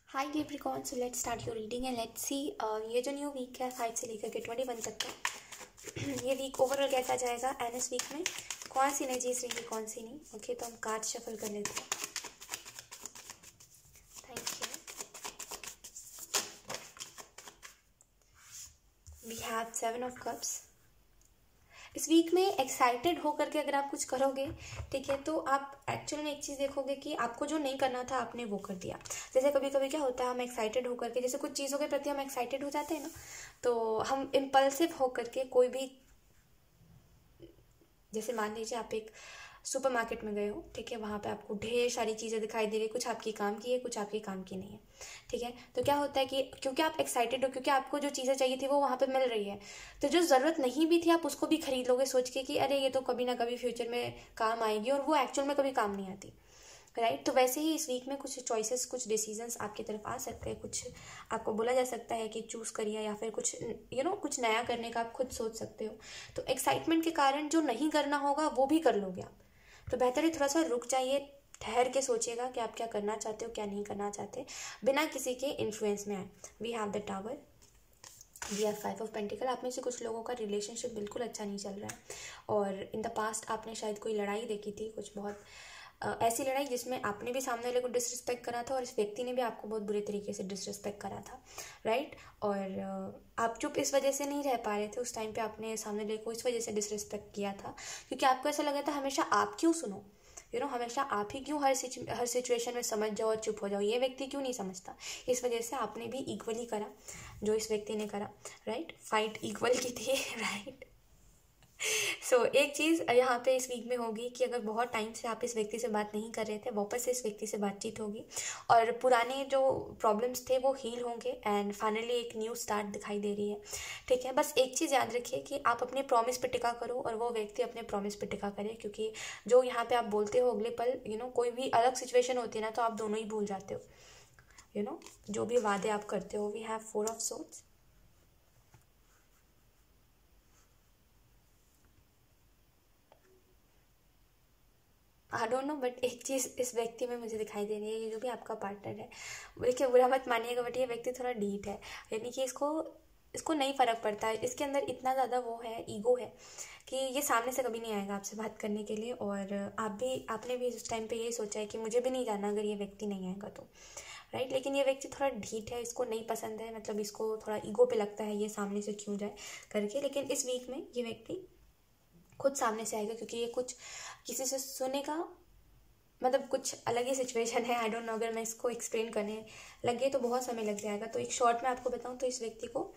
Hi leprechaun, so let's start your reading and let's see ये जो new week है 5 से लेकर के 21 तक का ये वीक ओवरऑल कैसा जाएगा एंड इस वीक में कौन सी एनर्जीज रहेंगी कौन सी नहीं। ओके तो हम कार्ड शफल कर लेते हैं। Thank you. We have 7 of cups. इस वीक में एक्साइटेड हो करके अगर आप कुछ करोगे, ठीक है, तो आप एक्चुअल में एक चीज़ देखोगे कि आपको जो नहीं करना था आपने वो कर दिया। जैसे कभी कभी क्या होता है, हम एक्साइटेड होकर के, जैसे कुछ चीज़ों के प्रति हम एक्साइटेड हो जाते हैं ना, तो हम इम्पल्सिव होकर के कोई भी, जैसे मान लीजिए आप एक सुपरमार्केट में गए हो, ठीक है, वहाँ पे आपको ढेर सारी चीज़ें दिखाई दे रही है, कुछ आपकी काम की है कुछ आपके काम की नहीं है, ठीक है, तो क्या होता है कि क्योंकि आप एक्साइटेड हो, क्योंकि आपको जो चीज़ें चाहिए थी वो वहाँ पे मिल रही है, तो जो ज़रूरत नहीं भी थी आप उसको भी खरीद लोगे सोच के कि अरे ये तो कभी ना कभी फ्यूचर में काम आएगी, और वो एक्चुअल में कभी काम नहीं आती, राइट। तो वैसे ही इस वीक में कुछ चॉइसेस, कुछ डिसीजंस आपकी तरफ आ सकते हैं, कुछ आपको बोला जा सकता है कि चूज़ करिए, या फिर कुछ कुछ नया करने का आप खुद सोच सकते हो। तो एक्साइटमेंट के कारण जो नहीं करना होगा वो भी कर लोगे आप। तो बेहतर है थोड़ा सा रुक जाइए, ठहर के सोचिएगा कि आप क्या करना चाहते हो क्या नहीं करना चाहते, बिना किसी के इन्फ्लुएंस में आए। We have the tower, we are 5 of pentacle. आप में से कुछ लोगों का रिलेशनशिप बिल्कुल अच्छा नहीं चल रहा है, और इन द पास्ट आपने शायद कोई लड़ाई देखी थी, कुछ बहुत ऐसी लड़ाई जिसमें आपने भी सामने वाले को डिसरिस्पेक्ट करा था और इस व्यक्ति ने भी आपको बहुत बुरे तरीके से डिसरिस्पेक्ट करा था, राइट। और आप चुप इस वजह से नहीं रह पा रहे थे उस टाइम पे, आपने सामने वाले को इस वजह से डिसरिस्पेक्ट किया था क्योंकि आपको ऐसा लगा था हमेशा आप क्यों सुनो, हमेशा आप ही क्यों हर सिचुएशन में समझ जाओ और चुप हो जाओ, ये व्यक्ति क्यों नहीं समझता। इस वजह से आपने भी इक्वली करा जो इस व्यक्ति ने करा, राइट। फाइट इक्वल की थी, राइट। सो एक चीज़ यहाँ पे इस वीक में होगी कि अगर बहुत टाइम से आप इस व्यक्ति से बात नहीं कर रहे थे, वापस से इस व्यक्ति से बातचीत होगी और पुराने जो प्रॉब्लम्स थे वो हील होंगे एंड फाइनली एक न्यू स्टार्ट दिखाई दे रही है, ठीक है। बस एक चीज़ याद रखिए कि आप अपने प्रॉमिस पे टिका करो और वो व्यक्ति अपने प्रॉमिस पे टिका करे, क्योंकि जो यहाँ पे आप बोलते हो अगले पल कोई भी अलग सिचुएशन होती है ना, तो आप दोनों ही भूल जाते हो, जो भी वादे आप करते हो। We have 4 of swords. I don't know, but एक चीज़ इस व्यक्ति में मुझे दिखाई दे रही है, ये जो भी आपका पार्टनर है, देखिए बुरा मत मानिएगा, बट ये व्यक्ति थोड़ा ढीठ है, यानी कि इसको इसको नहीं फ़र्क पड़ता है, इसके अंदर इतना ज़्यादा वो है, ईगो है कि ये सामने से कभी नहीं आएगा आपसे बात करने के लिए। और आपने भी उस टाइम पे यही सोचा है कि मुझे भी नहीं जाना अगर ये व्यक्ति नहीं आएगा तो, राइट। लेकिन ये व्यक्ति थोड़ा ढीठ है, इसको नहीं पसंद है, मतलब इसको थोड़ा ईगो पे लगता है ये सामने से क्यों जाए करके। लेकिन इस वीक में ये व्यक्ति खुद सामने से आएगा, क्योंकि ये कुछ किसी से सुनेगा, मतलब कुछ अलग ही सिचुएशन है। आई डोंट नो, अगर मैं इसको एक्सप्लेन करने लगे तो बहुत समय लग जाएगा, तो एक शॉर्ट में आपको बताऊं तो इस व्यक्ति को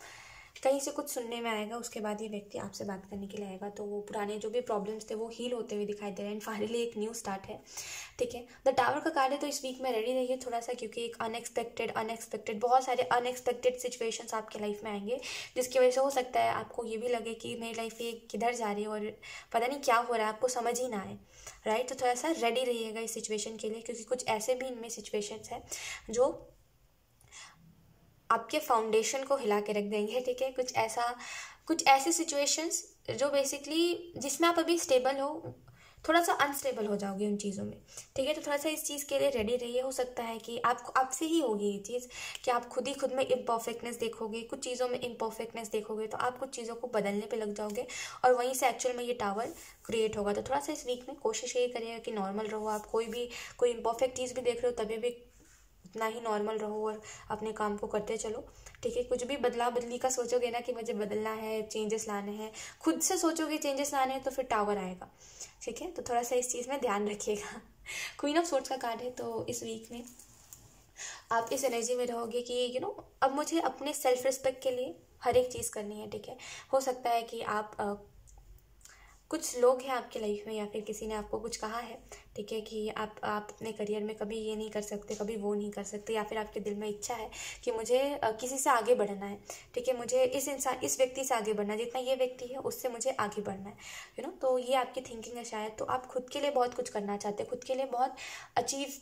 कहीं से कुछ सुनने में आएगा, उसके बाद ये व्यक्ति आपसे बात करने के लिए आएगा, तो वो पुराने जो भी प्रॉब्लम्स थे वो हील होते हुए दिखाई दे रहे हैं एंड फाइनली एक न्यू स्टार्ट है, ठीक है। द टावर का कार्ड है, तो इस वीक में रेडी रहिए थोड़ा सा, क्योंकि एक अनएक्सपेक्टेड बहुत सारे अनएक्सपेक्टेड सिचुएशंस आपके लाइफ में आएंगे, जिसकी वजह से हो सकता है आपको ये भी लगे कि मेरी लाइफ ये किधर जा रही है और पता नहीं क्या हो रहा है, आपको समझ ही ना आए, राइट। तो थोड़ा सा रेडी रहिएगा इस सिचुएशन के लिए, क्योंकि कुछ ऐसे भी इनमें सिचुएशंस हैं जो आपके फाउंडेशन को हिला के रख देंगे, ठीक है। कुछ ऐसे सिचुएशंस जो बेसिकली जिसमें आप अभी स्टेबल हो, थोड़ा सा अनस्टेबल हो जाओगे उन चीज़ों में, ठीक है। तो थोड़ा सा इस चीज़ के लिए रेडी रहिए। हो सकता है कि आपसे ही होगी ये चीज़ कि आप खुद में इम्परफेक्टनेस देखोगे, कुछ चीज़ों में इम्परफेक्टनेस देखोगे, तो आप कुछ चीज़ों को बदलने पे लग जाओगे और वहीं से एक्चुअल में ये टावर क्रिएट होगा। तो थोड़ा सा इस वीक में कोशिश यही करिएगा कि नॉर्मल रहो, आप कोई इम्परफेक्ट चीज़ भी देख रहे हो तभी भी उतना ही नॉर्मल रहो और अपने काम को करते चलो, ठीक है। कुछ भी बदला बदली का सोचोगे ना कि मुझे बदलना है, चेंजेस लाने हैं, खुद से सोचोगे चेंजेस लाने हैं, तो फिर टावर आएगा, ठीक है। तो थोड़ा सा इस चीज़ में ध्यान रखिएगा। क्वीन ऑफ सोर्ड्स का कार्ड है, तो इस वीक में आप इस एनर्जी में रहोगे कि अब मुझे अपने सेल्फ रिस्पेक्ट के लिए हर एक चीज़ करनी है, ठीक है। हो सकता है कि आप कुछ लोग हैं आपके लाइफ में या फिर किसी ने आपको कुछ कहा है, ठीक है, कि आप अपने करियर में कभी ये नहीं कर सकते, कभी वो नहीं कर सकते, या फिर आपके दिल में इच्छा है कि मुझे किसी से आगे बढ़ना है, ठीक है, मुझे इस व्यक्ति से आगे बढ़ना है, जितना ये व्यक्ति है उससे मुझे आगे बढ़ना है, तो ये आपकी थिंकिंग है शायद। तो आप खुद के लिए बहुत कुछ करना चाहते हैं, खुद के लिए बहुत अचीव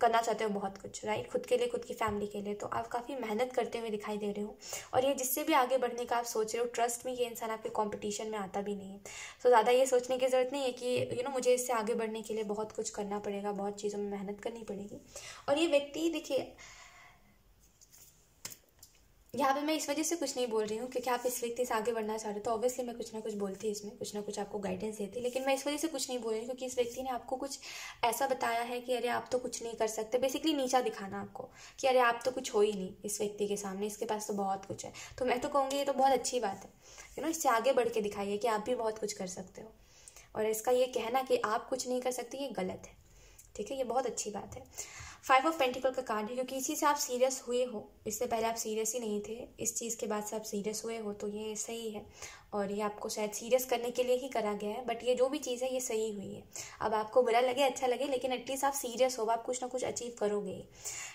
करना चाहते हो बहुत कुछ, राइट, खुद के लिए, खुद की फैमिली के लिए। तो आप काफ़ी मेहनत करते हुए दिखाई दे रहे हो, और ये जिससे भी आगे बढ़ने का आप सोच रहे हो, ट्रस्ट में ये इंसान आपके कंपटीशन में आता भी नहीं है। तो ज़्यादा ये सोचने की ज़रूरत नहीं है कि मुझे इससे आगे बढ़ने के लिए बहुत कुछ करना पड़ेगा, बहुत चीज़ों में मेहनत करनी पड़ेगी। और ये व्यक्ति देखिए यहाँ पे मैं इस वजह से कुछ नहीं बोल रही हूँ क्योंकि आप इस व्यक्ति से आगे बढ़ना चाह रहे हो, तो ऑब्वियसली मैं कुछ ना कुछ बोलती, इसमें कुछ ना कुछ आपको गाइडेंस देती, लेकिन मैं इस वजह से कुछ नहीं बोल रही हूँ क्योंकि इस व्यक्ति ने आपको कुछ ऐसा बताया है कि अरे आप तो कुछ नहीं कर सकते, बेसिकली नीचा दिखाना आपको कि अरे आप तो कुछ हो ही नहीं इस व्यक्ति के सामने, इसके पास तो बहुत कुछ है। तो मैं तो कहूँगी ये तो बहुत अच्छी बात है, इससे आगे बढ़ के दिखाइए कि आप भी बहुत कुछ कर सकते हो, और इसका ये कहना कि आप कुछ नहीं कर सकते ये गलत है, ठीक है, ये बहुत अच्छी बात है। 5 ऑफ पेंटिकल का कार्ड है क्योंकि इसी से आप सीरियस हुए हो, इससे पहले आप सीरियस ही नहीं थे, इस चीज़ के बाद से आप सीरियस हुए हो, तो ये सही है, और ये आपको शायद सीरियस करने के लिए ही करा गया है, बट ये जो भी चीज़ है ये सही हुई है। अब आपको बुरा लगे अच्छा लगे, लेकिन एटलीस्ट आप सीरियस हो, आप कुछ ना कुछ अचीव करोगे,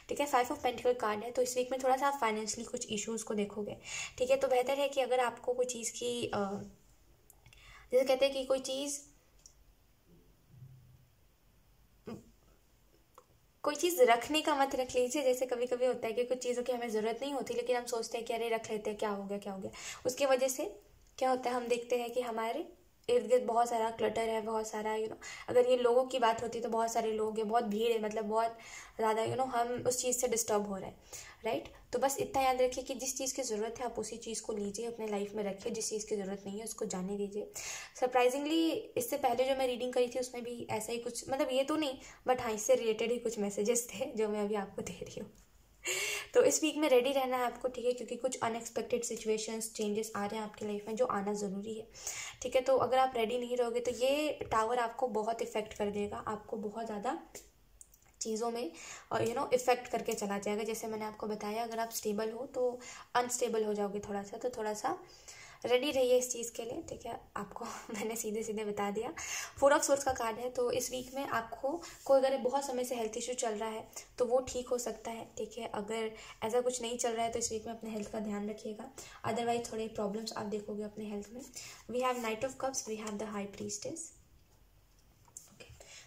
ठीक है। 5 ऑफ पेंटिकल कार्ड है, तो इस वीक में थोड़ा सा आप फाइनेंशियली कुछ इश्यूज़ को देखोगे, ठीक है। तो बेहतर है कि अगर आपको कोई चीज़ की जैसे कहते हैं कि कोई चीज़ रखने का मत रख लीजिए। जैसे कभी कभी होता है कि कुछ चीज़ों की हमें ज़रूरत नहीं होती, लेकिन हम सोचते हैं कि अरे रख लेते हैं, क्या हो गया, उसकी वजह से क्या होता है, हम देखते हैं कि हमारे इर्द गिर्द बहुत सारा क्लटर है, बहुत सारा अगर ये लोगों की बात होती है तो बहुत सारे लोग हैं, बहुत भीड़ है, मतलब बहुत ज़्यादा हम उस चीज़ से डिस्टर्ब हो रहे हैं, राइट। तो बस इतना याद रखिए कि जिस चीज़ की ज़रूरत है आप उसी चीज़ को लीजिए, अपने लाइफ में रखिए, जिस चीज़ की ज़रूरत नहीं है उसको जाने दीजिए। सरप्राइजिंगली इससे पहले जो मैं रीडिंग करी थी उसमें भी ऐसा ही कुछ, मतलब ये तो नहीं, बट हाँ इससे रिलेटेड ही कुछ मैसेजेस थे जो मैं अभी आपको दे रही हूँ। तो इस वीक में रेडी रहना है आपको, ठीक है, क्योंकि कुछ अनएक्सपेक्टेड सिचुएशंस चेंजेस आ रहे हैं आपकी लाइफ में जो आना ज़रूरी है, ठीक है। तो अगर आप रेडी नहीं रहोगे तो ये टावर आपको बहुत इफेक्ट कर देगा, आपको बहुत ज़्यादा चीज़ों में और इफ़ेक्ट करके चला जाएगा। जैसे मैंने आपको बताया, अगर आप स्टेबल हो तो अनस्टेबल हो जाओगे थोड़ा सा, तो थोड़ा सा रेडी रहिए इस चीज़ के लिए, ठीक है। आपको मैंने सीधे सीधे बता दिया। 4 ऑफ सोर्स का कार्ड है, तो इस वीक में आपको कोई अगर बहुत समय से हेल्थ इशू चल रहा है तो वो ठीक हो सकता है, ठीक है। अगर ऐसा कुछ नहीं चल रहा है तो इस वीक में अपने हेल्थ का ध्यान रखिएगा, अदरवाइज थोड़े प्रॉब्लम्स आप देखोगे अपने हेल्थ में। We have knight of cups, we have the high priestess.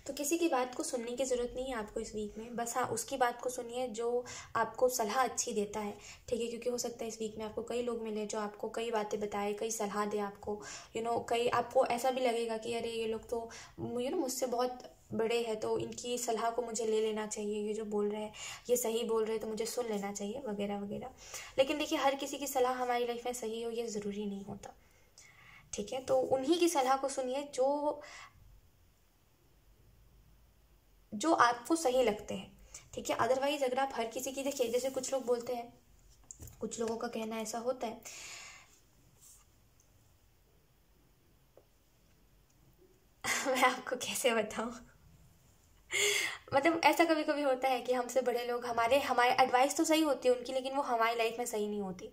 तो किसी की बात को सुनने की ज़रूरत नहीं है आपको इस वीक में, बस हाँ उसकी बात को सुनिए जो आपको सलाह अच्छी देता है, ठीक है। क्योंकि हो सकता है इस वीक में आपको कई लोग मिले जो आपको कई बातें बताए, कई सलाह दे आपको, कई आपको ऐसा भी लगेगा कि अरे ये लोग तो मुझसे बहुत बड़े हैं, तो इनकी सलाह को मुझे ले लेना चाहिए, ये जो बोल रहे हैं ये सही बोल रहे हैं तो मुझे सुन लेना चाहिए, वगैरह वगैरह। लेकिन देखिए हर किसी की सलाह हमारी लाइफ में सही हो ये ज़रूरी नहीं होता, ठीक है। तो उन्हीं की सलाह को सुनिए जो आपको सही लगते हैं, ठीक है। अदरवाइज अगर आप हर किसी की, देखिए जैसे कुछ लोग बोलते हैं, कुछ लोगों का कहना ऐसा होता है, मैं आपको कैसे बताऊं, मतलब ऐसा कभी कभी होता है कि हमसे बड़े लोग हमारे एडवाइस तो सही होती है उनकी, लेकिन वो हमारी लाइफ में सही नहीं होती,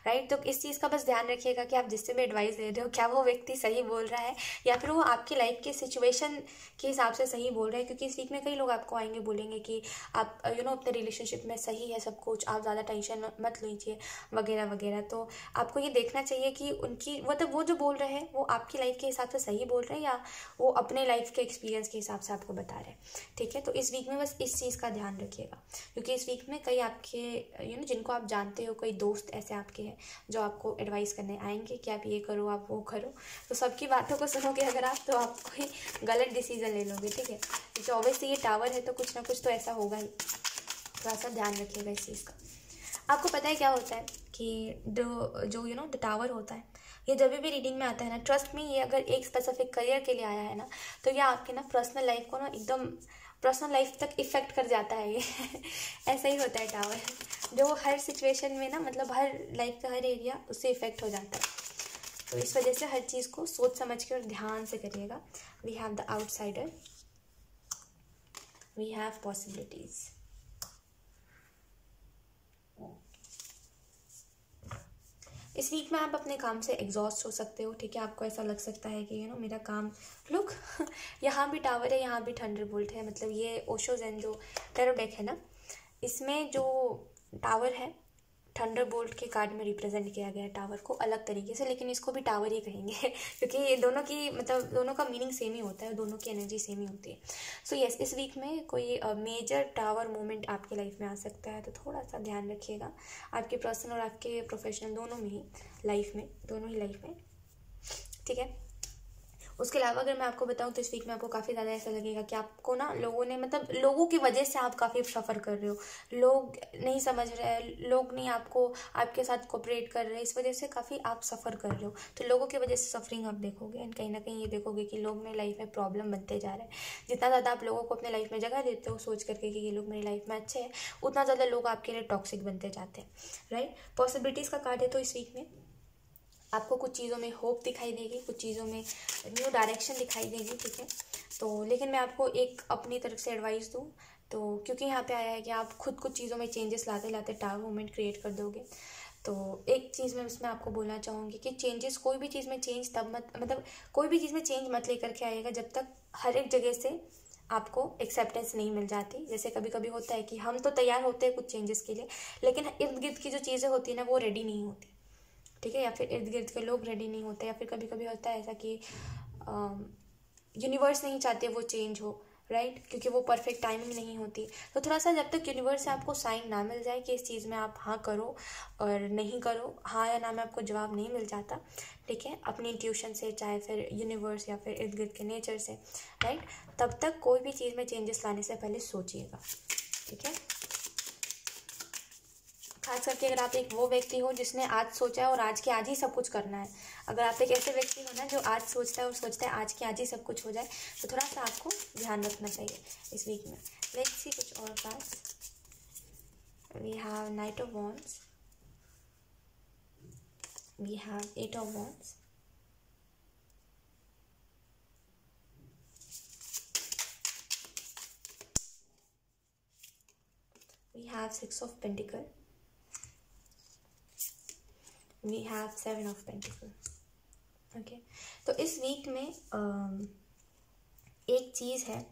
राइट। तो इस चीज़ का बस ध्यान रखिएगा कि आप जिससे भी एडवाइस दे रहे हो क्या वो व्यक्ति सही बोल रहा है या फिर वो आपकी लाइफ के सिचुएशन के हिसाब से सही बोल रहा है। क्योंकि इस वीक में कई लोग आपको आएंगे, बोलेंगे कि आप अपने रिलेशनशिप में सही है सब कुछ, आप ज़्यादा टेंशन मत लीजिए, वगैरह वगैरह। तो आपको ये देखना चाहिए कि उनकी मतलब वो जो बोल रहे हैं वो आपकी लाइफ के हिसाब से सही बोल रहे हैं या वो अपने लाइफ के एक्सपीरियंस के हिसाब से आपको बता रहे हैं, ठीक है। तो इस वीक में बस इस चीज़ का ध्यान रखिएगा, क्योंकि इस वीक में कई आपके जिनको आप जानते हो, कई दोस्त ऐसे आपके हैं जो आपको एडवाइस करने आएंगे कि आप ये करो, आप वो करो। तो सबकी बातों को सुनोगे अगर आप, तो आप कोई गलत डिसीजन ले लोगे, ठीक है। क्योंकि ऑब्वियसली ये टावर है तो कुछ ना कुछ तो ऐसा होगा ही, थोड़ा सा ध्यान रखिएगा इस चीज़ का। आपको पता है क्या होता है कि जो द टावर होता है, ये जब भी रीडिंग में आता है ना, ट्रस्ट में, ये अगर एक स्पेसिफिक करियर के लिए आया है ना, तो ये आपके ना पर्सनल लाइफ को ना एकदम पर्सनल लाइफ तक इफेक्ट कर जाता है ये ऐसा ही होता है टावर, जो हर सिचुएशन में ना, मतलब हर लाइफ का हर एरिया उससे इफेक्ट हो जाता है। तो इस वजह से हर चीज़ को सोच समझ के और ध्यान से करिएगा। We have the outsider, we have possibilities. इस वीक में आप अपने काम से एग्जॉस्ट हो सकते हो, ठीक है। आपको ऐसा लग सकता है कि मेरा काम, लुक यहाँ भी टावर है, यहाँ भी थंडरबोल्ट है, मतलब ये ओशो ज़ेन जो टैरो डेक है ना, इसमें जो टावर है थंडरबोल्ट के कार्ड में रिप्रेजेंट किया गया है टावर को अलग तरीके से, लेकिन इसको भी टावर ही कहेंगे क्योंकि ये दोनों की मतलब दोनों का मीनिंग सेम ही होता है, दोनों की एनर्जी सेम ही होती है। सो यस, इस वीक में कोई मेजर टावर मोमेंट आपके लाइफ में आ सकता है, तो थोड़ा सा ध्यान रखिएगा आपके पर्सनल और आपके प्रोफेशनल दोनों में ही लाइफ में, ठीक है। उसके अलावा अगर मैं आपको बताऊं तो इस वीक में आपको काफ़ी ज़्यादा ऐसा लगेगा कि आपको ना लोगों ने मतलब लोगों की वजह से आप काफ़ी सफ़र कर रहे हो, लोग नहीं समझ रहे, लोग नहीं आपको आपके साथ कोऑपरेट कर रहे, इस वजह से काफ़ी आप सफ़र कर रहे हो। तो लोगों की वजह से सफरिंग आप देखोगे एंड कहीं ना कहीं ये देखोगे कि लोग मेरी लाइफ में प्रॉब्लम बनते जा रहे हैं। जितना ज़्यादा आप लोगों को अपने लाइफ में जगह देते हो सोच करके कि ये लोग मेरी लाइफ में अच्छे हैं, उतना ज़्यादा लोग आपके लिए टॉक्सिक बनते जाते हैं, राइट। पॉसिबिलिटीज़ का कार्ड है, तो इस वीक में आपको कुछ चीज़ों में होप दिखाई देगी, कुछ चीज़ों में न्यू डायरेक्शन दिखाई देगी, ठीक है। तो लेकिन मैं आपको एक अपनी तरफ से एडवाइस दूँ तो, क्योंकि यहाँ पे आया है कि आप खुद कुछ चीज़ों में चेंजेस लाते लाते टावर मोमेंट क्रिएट कर दोगे, तो एक चीज़ मैं उसमें आपको बोलना चाहूँगी कि चेंजेस, कोई भी चीज़ में चेंज तब मत, मतलब कोई भी चीज़ में चेंज मत लेकर के आइएगा जब तक हर एक जगह से आपको एक्सेप्टेंस नहीं मिल जाती। जैसे कभी कभी होता है कि हम तो तैयार होते हैं कुछ चेंजेस के लिए, लेकिन इर्द गिर्द की जो चीज़ें होती है ना वो रेडी नहीं होती, ठीक है, या फिर इर्द गिर्द के लोग रेडी नहीं होते, या फिर कभी कभी होता है ऐसा कि यूनिवर्स नहीं चाहते वो चेंज हो, राइट, क्योंकि वो परफेक्ट टाइमिंग नहीं होती। तो थोड़ा सा जब तक यूनिवर्स से आपको साइन ना मिल जाए कि इस चीज़ में आप हाँ करो और नहीं करो, हाँ या ना में आपको जवाब नहीं मिल जाता, ठीक है, अपनी इंट्यूशन से, चाहे फिर यूनिवर्स या फिर इर्द गिर्द के नेचर से, राइट, तब तक कोई भी चीज़ में चेंजेस लाने से पहले सोचिएगा, ठीक है। खास करके अगर आप एक वो व्यक्ति हो जिसने आज सोचा है और आज के आज ही सब कुछ करना है, अगर आप एक ऐसे व्यक्ति हो ना जो आज सोचता है और सोचता है आज के आज ही सब कुछ हो जाए, तो थोड़ा सा आपको ध्यान रखना चाहिए इस वीक में। लेट्स सी कुछ और cards. We have knight of wands, we have eight of wands, we have six of pentacle, we have seven of pentacle, okay. तो इस वीक में एक चीज़ है,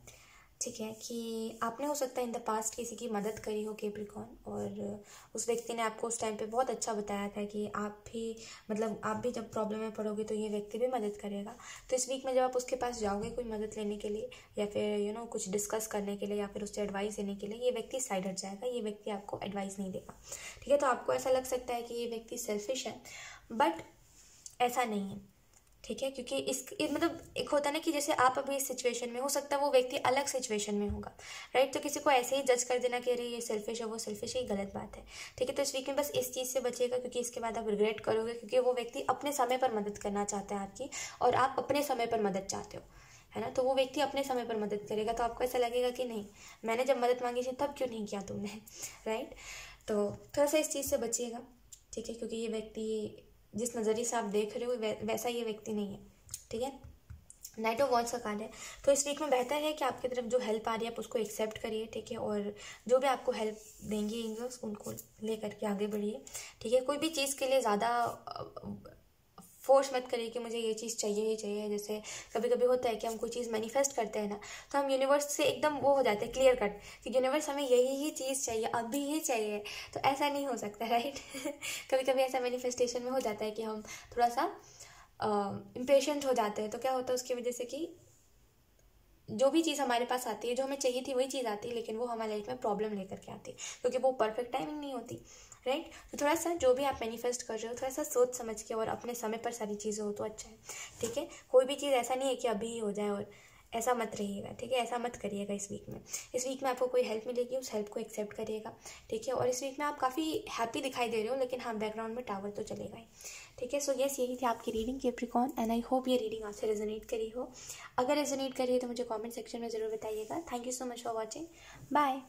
ठीक है, कि आपने हो सकता है इन द पास्ट किसी की मदद करी हो कैप्रिकॉर्न, और उस व्यक्ति ने आपको उस टाइम पे बहुत अच्छा बताया था कि आप भी, मतलब आप भी जब प्रॉब्लम में पड़ोगे तो ये व्यक्ति भी मदद करेगा। तो इस वीक में जब आप उसके पास जाओगे कोई मदद लेने के लिए या फिर कुछ डिस्कस करने के लिए या फिर उससे एडवाइस देने के लिए, ये व्यक्ति साइड हट जाएगा, ये व्यक्ति आपको एडवाइस नहीं देगा, ठीक है। तो आपको ऐसा लग सकता है कि ये व्यक्ति सेल्फिश है, बट ऐसा नहीं है, ठीक है, क्योंकि मतलब एक होता है ना कि जैसे आप अभी इस सिचुएशन में, हो सकता है वो व्यक्ति अलग सिचुएशन में होगा, राइट। तो किसी को ऐसे ही जज कर देना कि अरे ये सेल्फिश है, वो सेल्फिश है, ये गलत बात है, ठीक है। तो इस वीक में बस इस चीज़ से बचिएगा, क्योंकि इसके बाद आप रिग्रेट करोगे, क्योंकि वो व्यक्ति अपने समय पर मदद करना चाहता है आपकी, और आप अपने समय पर मदद चाहते हो, है ना। तो वो व्यक्ति अपने समय पर मदद करेगा, तो आपको ऐसा लगेगा कि नहीं, मैंने जब मदद मांगी थी तब क्यों नहीं किया तुमने, राइट। तो थोड़ा सा इस चीज़ से बचिएगा, ठीक है, क्योंकि ये व्यक्ति जिस नज़रिए से आप देख रहे हो वैसा ये व्यक्ति नहीं है, ठीक है। नाइट ऑफ वॉन्ड्स का कार्ड है, तो इस वीक में बेहतर है कि आपकी तरफ जो हेल्प आ रही है आप उसको एक्सेप्ट करिए, ठीक है, और जो भी आपको हेल्प देंगे एंजल्स उनको ले करके आगे बढ़िए, ठीक है। कोई भी चीज़ के लिए ज़्यादा फोर्स मत करिए कि मुझे ये चीज़ चाहिए ही चाहिए। जैसे कभी कभी होता है कि हम कोई चीज़ मैनिफेस्ट करते हैं ना, तो हम यूनिवर्स से एकदम वो हो जाते हैं क्लियर कट कि यूनिवर्स हमें यही ही चीज़ चाहिए, अभी ही चाहिए, तो ऐसा नहीं हो सकता, राइट। कभी कभी ऐसा मैनिफेस्टेशन में हो जाता है कि हम थोड़ा सा इम्पेशेंट हो जाते हैं, तो क्या होता है उसकी वजह से कि जो भी चीज़ हमारे पास आती है, जो हमें चाहिए थी वही चीज़ आती है, लेकिन वो हमारे लाइफ में प्रॉब्लम लेकर के आती है, क्योंकि वो परफेक्ट टाइमिंग नहीं होती, राइट। तो थोड़ा सा जो भी आप मैनिफेस्ट कर रहे हो थोड़ा सा सोच समझ के और अपने समय पर सारी चीज़ें हो तो अच्छा है, ठीक है। कोई भी चीज़ ऐसा नहीं है कि अभी ही हो जाए, और ऐसा मत रहिएगा, ठीक है, ऐसा मत करिएगा इस वीक में। इस वीक में आपको कोई हेल्प मिलेगी, उस हेल्प को एक्सेप्ट करिएगा, ठीक है। और इस वीक में आप काफ़ी हैप्पी दिखाई दे रहे हो, लेकिन हाँ बैकग्राउंड में टावर तो चलेगा ही, ठीक है। सो यस, यही थी आपकी reading Capricorn, and I hope ये रीडिंग आपसे रेजोनेट करी हो। अगर रेजोनेट करी है तो मुझे कमेंट सेक्शन में ज़रूर बताइएगा। Thank you so much for watching, bye.